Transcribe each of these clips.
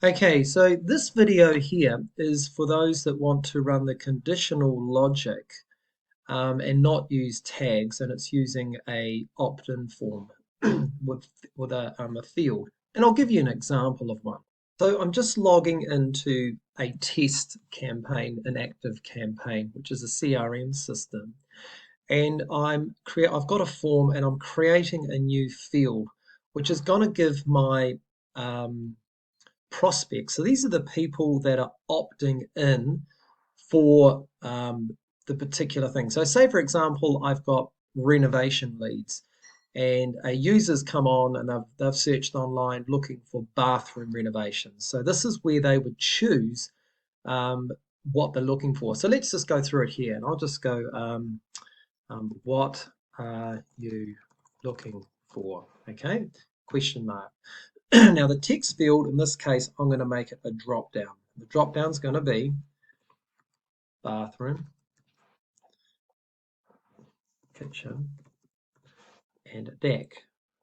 Okay, so this video here is for those that want to run the conditional logic and not use tags, and it's using a opt-in form with a field. And I'll give you an example of one. So I'm just logging into a test campaign, an active campaign, which is a CRM system, and I've got a form and I'm creating a new field, which is going to give my prospects. So these are the people that are opting in for the particular thing. So say, for example, I've got renovation leads and a user's come on and they've searched online looking for bathroom renovations. So this is where they would choose um, what they're looking for. So let's just go through it here and I'll just go, what are you looking for? Okay, question mark. Now the text field, in this case, I'm going to make it a drop down. The drop down is going to be bathroom, kitchen, and a deck,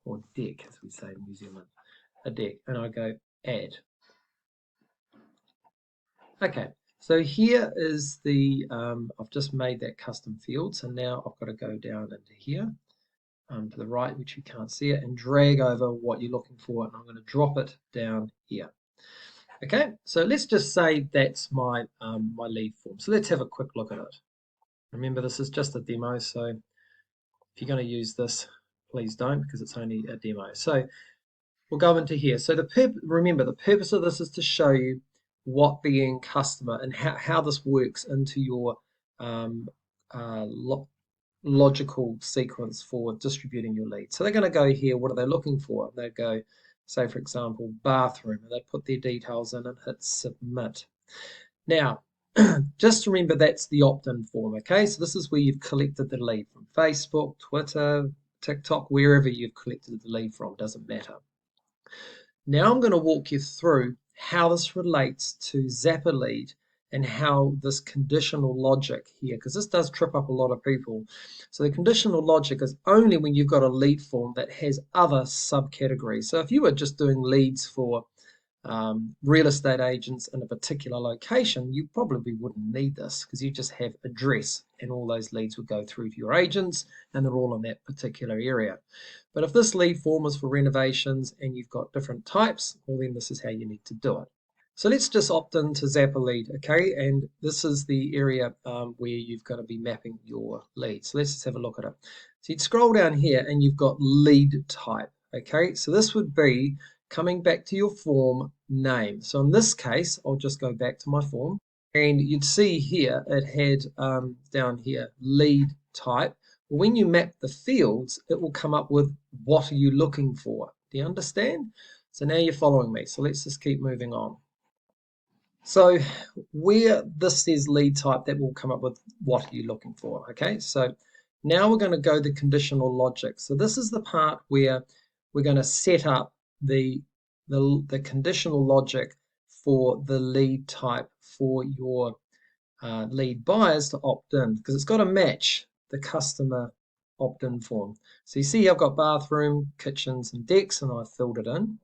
or deck as we say in New Zealand, a deck. And I go add. Okay, so here is the, I've just made that custom field. So now I've got to go down into here to the right, which you can't see it, and drag over what you're looking for. And I'm going to drop it down here. Okay, so let's just say that's my my lead form. So let's have a quick look at it. Remember, this is just a demo, so if you're going to use this, please don't, because it's only a demo. So we'll go into here. So remember, the purpose of this is to show you what being customer and how this works into your um, logical sequence for distributing your leads. So they're going to go here. What are they looking for? They go, say, for example, bathroom, and they put their details in and hit submit. Now, just remember that's the opt-in form, okay? So this is where you've collected the lead from Facebook, Twitter, TikTok, wherever you've collected the lead from, doesn't matter. Now I'm going to walk you through how this relates to Zapper lead and how this conditional logic here, because this does trip up a lot of people. So the conditional logic is only when you've got a lead form that has other subcategories. So if you were just doing leads for real estate agents in a particular location, you probably wouldn't need this because you just have address and all those leads would go through to your agents and they're all in that particular area. But if this lead form is for renovations and you've got different types, well then this is how you need to do it. So let's just opt into Zapper lead, okay? And this is the area where you've got to be mapping your lead. So let's just have a look at it. So you'd scroll down here and you've got lead type, okay? So this would be coming back to your form name. So in this case, I'll just go back to my form and you'd see here it had down here lead type. When you map the fields, it will come up with what are you looking for. Do you understand? So now you're following me. So let's just keep moving on. So where this says lead type, that will come up with what are you looking for. Okay, so now we're going to go the conditional logic. So this is the part where we're going to set up the conditional logic for the lead type for your lead buyers to opt in, because it's got to match the customer opt-in form. So you see I've got bathroom, kitchens and decks and I've filled it in.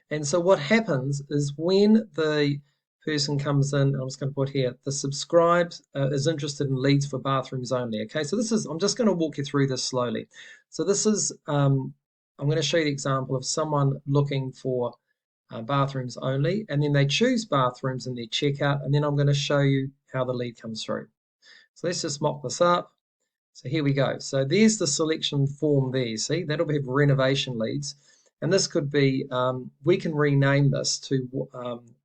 And so what happens is when the person comes in, I'm just going to put here, the subscribes is interested in leads for bathrooms only. Okay, so this is, I'm just going to walk you through this slowly. So this is, I'm going to show you the example of someone looking for bathrooms only, and then they choose bathrooms in their checkout, and then I'm going to show you how the lead comes through. So let's just mock this up. So here we go. So there's the selection form there. See, that'll have renovation leads. And this could be, we can rename this to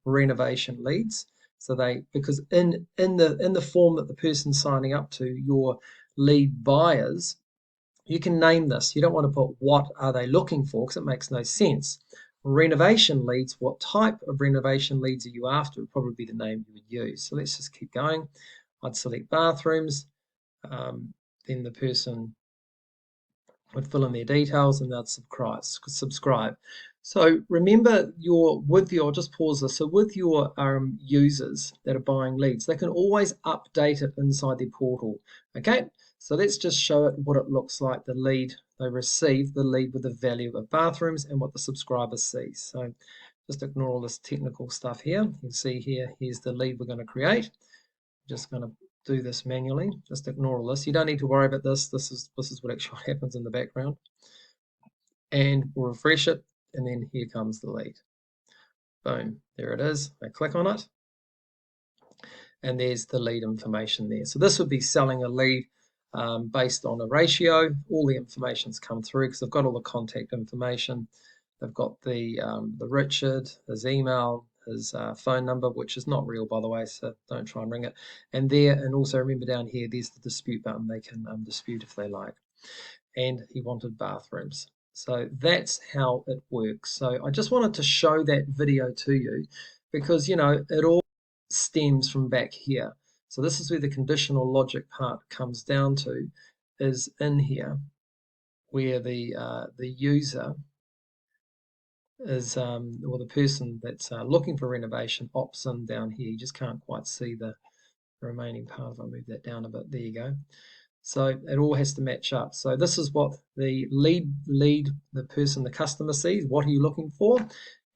renovation leads. So because in the form that the person's signing up to, your lead buyers, you can name this. You don't want to put what are they looking for because it makes no sense. Renovation leads, what type of renovation leads are you after? Would probably be the name you would use. So let's just keep going. I'd select bathrooms. Then the person would fill in their details and they'd subscribe. So remember I'll just pause this. So with your users that are buying leads, they can always update it inside their portal. Okay, so let's just show it what it looks like. The lead, they receive the lead with the value of bathrooms and what the subscriber sees. So Just ignore all this technical stuff here. You can see here, here's the lead we're going to create. I'm just going to do this manually. Just ignore all this. You don't need to worry about this. This is what actually happens in the background. And we'll refresh it, and then here comes the lead. Boom, there it is. I click on it, and there's the lead information there. So this would be selling a lead based on a ratio. All the information's come through because they've got all the contact information. They've got the Richard, his email, his phone number, which is not real, by the way, so don't try and ring it. And there, and also remember down here, there's the dispute button. They can dispute if they like. And he wanted bathrooms. So that's how it works. So I just wanted to show that video to you because, you know, it all stems from back here. So this is where the conditional logic part comes down to, is in here, where the user is, or the person that's looking for renovation opts in down here. You just can't quite see the remaining part. If I move that down a bit, there you go. So it all has to match up. So this is what the lead, the person, the customer sees. What are you looking for?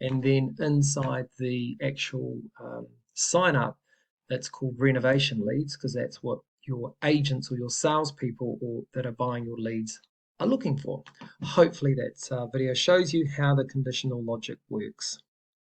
And then inside the actual sign up, that's called renovation leads, because that's what your agents or your salespeople or that are buying your leads are looking for. Hopefully that video shows you how the conditional logic works.